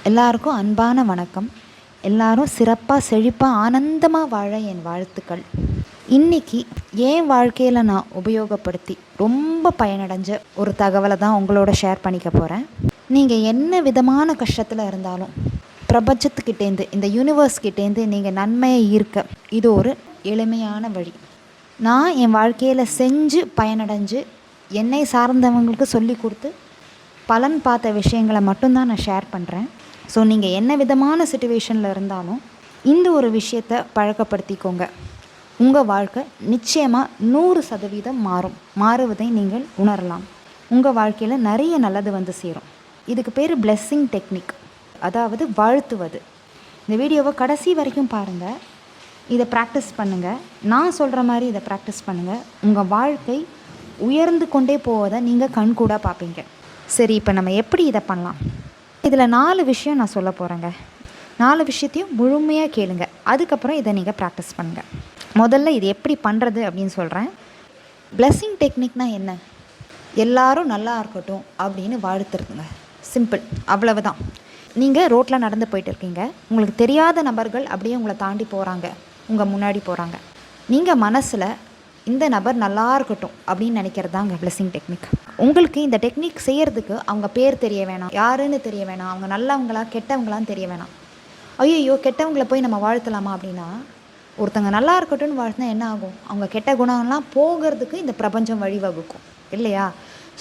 எல்லாருக்கும் அன்பான வணக்கம். எல்லாரும் சிறப்பாக செழிப்பாக ஆனந்தமாக வாழ என் வாழ்த்துக்கள். இன்றைக்கி என் வாழ்க்கையில் நான் உபயோகப்படுத்தி ரொம்ப பயனடைஞ்ச ஒரு தகவலை தான் உங்களோட ஷேர் பண்ணிக்க போகிறேன். நீங்கள் என்ன விதமான கஷ்டத்தில் இருந்தாலும் பிரபஞ்சத்துக்கிட்டேருந்து, இந்த யூனிவர்ஸ்கிட்டேருந்து நீங்கள் நன்மையை ஈர்க்க இது ஒரு எளிமையான வழி. நான் என் வாழ்க்கையில் செஞ்சு பயனடைஞ்சு என்னை சார்ந்தவங்களுக்கு சொல்லி கொடுத்து பலன் பார்த்த விஷயங்களை மட்டும்தான் நான் ஷேர் பண்ணுறேன். ஸோ நீங்கள் என்ன விதமான சிச்சுவேஷனில் இருந்தாலும் இந்த ஒரு விஷயத்தை பழக்கப்படுத்திக்கோங்க. உங்கள் வாழ்க்கை நிச்சயமாக 100% மாறுவதை நீங்கள் உணரலாம். உங்கள் வாழ்க்கையில் நிறைய நல்லது வந்து சேரும். இதுக்கு பேர் பிளெஸ்ஸிங் டெக்னிக், அதாவது வாழ்த்துவது. இந்த வீடியோவை கடைசி வரைக்கும் பாருங்கள். இதை ப்ராக்டிஸ் பண்ணுங்கள். நான் சொல்கிற மாதிரி இதை ப்ராக்டிஸ் பண்ணுங்கள். உங்கள் வாழ்க்கை உயர்ந்து கொண்டே போவதை நீங்கள் கண்கூடாக பார்ப்பீங்க. சரி, இப்போ நம்ம எப்படி இதை பண்ணலாம்? இதில் 4 விஷயம் நான் சொல்ல போகிறேங்க. 4 விஷயத்தையும் முழுமையாக கேளுங்க. அதுக்கப்புறம் இதை நீங்கள் ப்ராக்டிஸ் பண்ணுங்கள். முதல்ல இது எப்படி பண்ணுறது அப்படின்னு சொல்கிறேன். பிளெஸ்ஸிங் டெக்னிக்னால் என்ன? எல்லாரும் நல்லா இருக்கட்டும் அப்படின்னு வாழ்த்துருக்குங்க. சிம்பிள், அவ்வளவுதான். நீங்கள் ரோட்டில் நடந்து போயிட்டு இருக்கீங்க. உங்களுக்கு தெரியாத நபர்கள் அப்படியே உங்களை தாண்டி போகிறாங்க, உங்கள் முன்னாடி போகிறாங்க. நீங்கள் மனசில் இந்த நபர் நல்லா இருக்கட்டும் அப்படின்னு நினைக்கிறது தாங்க பிளெஸ்ஸிங் டெக்னிக். உங்களுக்கு இந்த டெக்னிக் செய்கிறதுக்கு அவங்க பேர் தெரிய வேணாம், யாருன்னு தெரிய வேணாம், அவங்க நல்லவங்களா கெட்டவங்களான்னு தெரிய வேணாம். ஐயோ கெட்டவங்களை போய் நம்ம வாழ்த்தலாமா அப்படின்னா, ஒருத்தங்க நல்லா இருக்கட்டும்னு வாழ்த்தினா என்ன ஆகும்? அவங்க கெட்ட குணம்லாம் போகிறதுக்கு இந்த பிரபஞ்சம் வழிவகுக்கும் இல்லையா?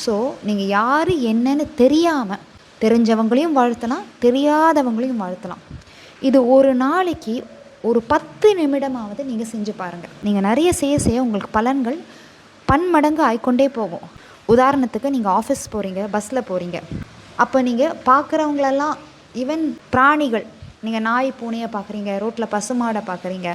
ஸோ நீங்கள் யார் என்னன்னு தெரியாமல் தெரிஞ்சவங்களையும் வாழ்த்தலாம், தெரியாதவங்களையும் வாழ்த்தலாம். இது ஒரு நாளைக்கு ஒரு 10 நிமிடமாவது நீங்கள் செஞ்சு பாருங்கள். நீங்கள் நிறைய செய்ய உங்களுக்கு பலன்கள் பன்மடங்கு ஆய்கொண்டே போகும். உதாரணத்துக்கு நீங்கள் ஆஃபீஸ் போகிறீங்க, பஸ்ஸில் போகிறீங்க. அப்போ நீங்கள் பார்க்குறவங்களெல்லாம், ஈவன் பிராணிகள், நீங்கள் நாய் பூனையை பார்க்குறீங்க, ரோட்டில் பசுமாடை பார்க்குறீங்க,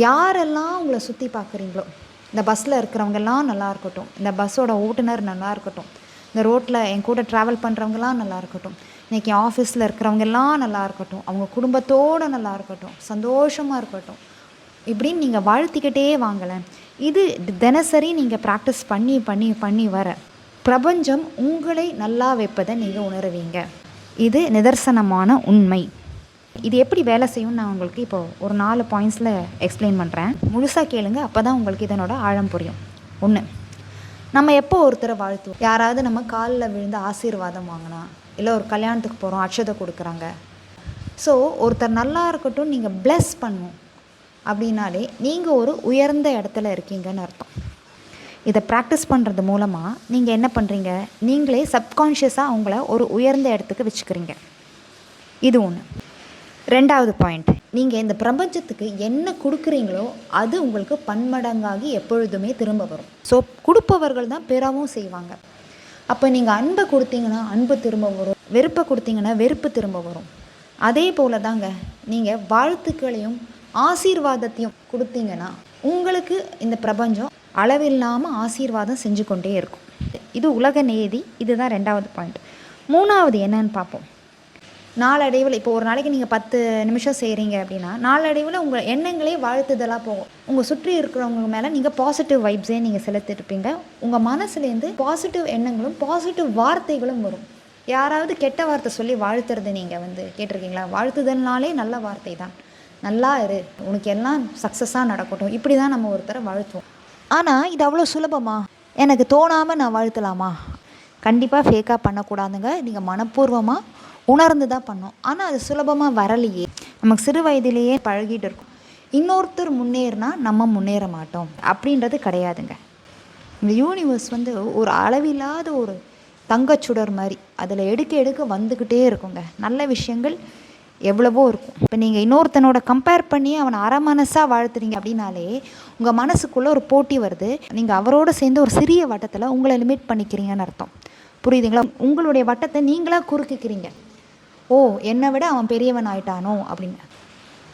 யாரெல்லாம் உங்களை சுற்றி பார்க்குறீங்களோ, இந்த பஸ்ஸில் இருக்கிறவங்கெல்லாம் நல்லா இருக்கட்டும், இந்த பஸ்ஸோட ஓட்டுநர் நல்லா இருக்கட்டும், இந்த ரோட்டில் என் கூட ட்ராவல் பண்ணுறவங்கலாம் நல்லா இருக்கட்டும், இன்றைக்கி ஆஃபீஸில் இருக்கிறவங்கெல்லாம் நல்லா இருக்கட்டும், அவங்க குடும்பத்தோடு நல்லா இருக்கட்டும், சந்தோஷமாக இருக்கட்டும், இப்படின்னு நீங்கள் வாழ்த்திக்கிட்டே வாங்கலேன். இது தினசரி நீங்கள் ப்ராக்டிஸ் பண்ணி பண்ணி பண்ணி வர பிரபஞ்சம் உங்களை நல்லா வைப்பதை நீங்கள் உணருவீங்க. இது நிதர்சனமான உண்மை. இது எப்படி வேலை செய்யும் நான் உங்களுக்கு இப்போது ஒரு 4 பாயிண்ட்ஸில் எக்ஸ்பிளைன் பண்ணுறேன். முழுசாக கேளுங்க, அப்போ தான் உங்களுக்கு இதனோட ஆழம் புரியும். 1, நம்ம எப்போ ஒருத்தரை வாழ்த்துவோம்? யாராவது நம்ம காலில் விழுந்து ஆசீர்வாதம் வாங்கினா, இல்லை ஒரு கல்யாணத்துக்கு போகிறோம், அட்சதை கொடுக்குறாங்க. ஸோ ஒருத்தர் நல்லா இருக்கட்டும் நீங்கள் ப்ளெஸ் பண்ணுவோம் அப்படின்னாலே நீங்கள் ஒரு உயர்ந்த இடத்துல இருக்கீங்கன்னு அர்த்தம். இதை ப்ராக்டிஸ் பண்ணுறது மூலமாக நீங்கள் என்ன பண்ணுறீங்க? நீங்களே சப்கான்ஷியஸாக அவங்கள ஒரு உயர்ந்த இடத்துக்கு வச்சுக்கிறீங்க. இது 1. 2வது பாயிண்ட், நீங்கள் இந்த பிரபஞ்சத்துக்கு என்ன கொடுக்குறீங்களோ அது உங்களுக்கு பன்மடங்காகி எப்பொழுதுமே திரும்ப வரும். ஸோ கொடுப்பவர்கள் தான் பெறவும் செய்வாங்க. அப்போ நீங்கள் அன்பை கொடுத்தீங்கன்னா அன்பு திரும்ப வரும், வெறுப்பை கொடுத்தீங்கன்னா வெறுப்பு திரும்ப வரும். அதே போல் தாங்க நீங்கள் வாழ்த்துக்களையும் ஆசீர்வாதத்தையும் கொடுத்தீங்கன்னா உங்களுக்கு இந்த பிரபஞ்சம் அளவில்லாமல் ஆசீர்வாதம் செஞ்சு கொண்டே இருக்கும். இது உலக நேதி. இதுதான் 2வது பாயிண்ட். 3வது என்னன்னு பார்ப்போம். நாளடைவில், இப்போ ஒரு நாளைக்கு நீங்கள் 10 நிமிஷம் செய்கிறீங்க அப்படின்னா, நாளடைவில் உங்கள் எண்ணங்களே வாழ்த்துதலாக போகும். உங்கள் சுற்றி இருக்கிறவங்க மேலே நீங்கள் பாசிட்டிவ் வைப்ஸே நீங்கள் செலுத்திருப்பீங்க. உங்கள் மனசுலேருந்து பாசிட்டிவ் எண்ணங்களும் பாசிட்டிவ் வார்த்தைகளும் வரும். யாராவது கெட்ட வார்த்தை சொல்லி வாழ்த்துறது நீங்கள் கேட்டிருக்கீங்களா? வாழ்த்துதல்னாலே நல்ல வார்த்தை தான். நல்லா இரு, உனக்கு எல்லாம் சக்ஸஸாக நடக்கட்டும், இப்படி தான் நம்ம ஒருத்தரை வாழ்த்துவோம். ஆனால் இது அவ்வளோ சுலபமா? எனக்கு தோணாமல் நான் வாழ்த்தலாமா? கண்டிப்பாக ஃபேக்காக பண்ணக்கூடாதுங்க. நீங்கள் மனப்பூர்வமாக உணர்ந்து தான் பண்ணோம். ஆனால் அது சுலபமாக வரலையே. நமக்கு சிறு வயதிலேயே பழகிட்டு இருக்கும். இன்னொருத்தர் முன்னேறினா நம்ம முன்னேற மாட்டோம் அப்படின்றது கிடையாதுங்க. இந்த யூனிவர்ஸ் ஒரு அளவில்லாத ஒரு தங்கச்சுடர் மாதிரி, அதில் எடுக்க வந்துக்கிட்டே இருக்குங்க. நல்ல விஷயங்கள் எவ்வளவோ இருக்கும். இப்போ நீங்கள் இன்னொருத்தனோட கம்பேர் பண்ணி அவனை அரை மனசாக வாழ்த்துறீங்க அப்படின்னாலே உங்கள் மனசுக்குள்ளே ஒரு போட்டி வருது. நீங்கள் அவரோடு சேர்ந்து ஒரு சிறிய வட்டத்தில் உங்களை லிமிட் பண்ணிக்கிறீங்கன்னு அர்த்தம். புரியுதுங்களா? உங்களுடைய வட்டத்தை நீங்களாக குறுக்கிக்கிறீங்க. ஓ, என்னை விட அவன் பெரியவன் ஆயிட்டானோ அப்படின்னு.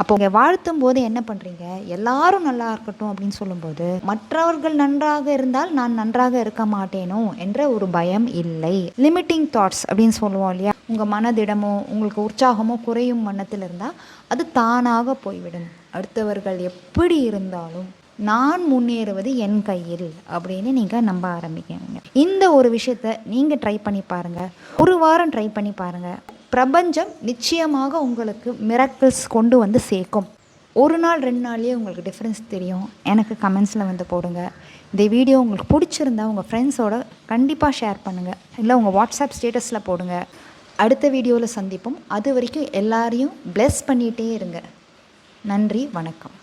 அப்போ உங்கள் வாழ்த்தும் போது என்ன பண்ணுறீங்க? எல்லாரும் நல்லா இருக்கட்டும் அப்படின்னு சொல்லும்போது மற்றவர்கள் நன்றாக இருந்தால் நான் நன்றாக இருக்க மாட்டேனோ என்ற ஒரு பயம் இல்லை. லிமிட்டிங் தாட்ஸ் அப்படின்னு சொல்லுவோம் இல்லையா? உங்கள் மனதிடமோ உங்களுக்கு உற்சாகமோ குறையும் வண்ணத்தில் இருந்தால் அது தானாக போய்விடும். அடுத்தவர்கள் எப்படி இருந்தாலும் நான் முன்னேறுவது என் கையில் அப்படின்னு நீங்கள் நம்ப ஆரம்பிக்கீங்க. இந்த ஒரு விஷயத்தை நீங்கள் ட்ரை பண்ணி பாருங்கள். ஒரு வாரம் ட்ரை பண்ணி பாருங்கள். பிரபஞ்சம் நிச்சயமாக உங்களுக்கு மிராக்கிள்ஸ் கொண்டு வந்து சேர்க்கும். ஒரு நாள் 2 நாள்லேயே உங்களுக்கு டிஃப்ரென்ஸ் தெரியும். எனக்கு கமெண்ட்ஸில் வந்து போடுங்க. இந்த வீடியோ உங்களுக்கு பிடிச்சிருந்தா உங்கள் ஃப்ரெண்ட்ஸோட கண்டிப்பாக ஷேர் பண்ணுங்கள். இல்லை உங்கள் வாட்ஸ்அப் ஸ்டேட்டஸில் போடுங்க. அடுத்த வீடியோவில் சந்திப்போம். அது வரைக்கும் எல்லாரையும் பிளெஸ் பண்ணிகிட்டே இருங்க. நன்றி, வணக்கம்.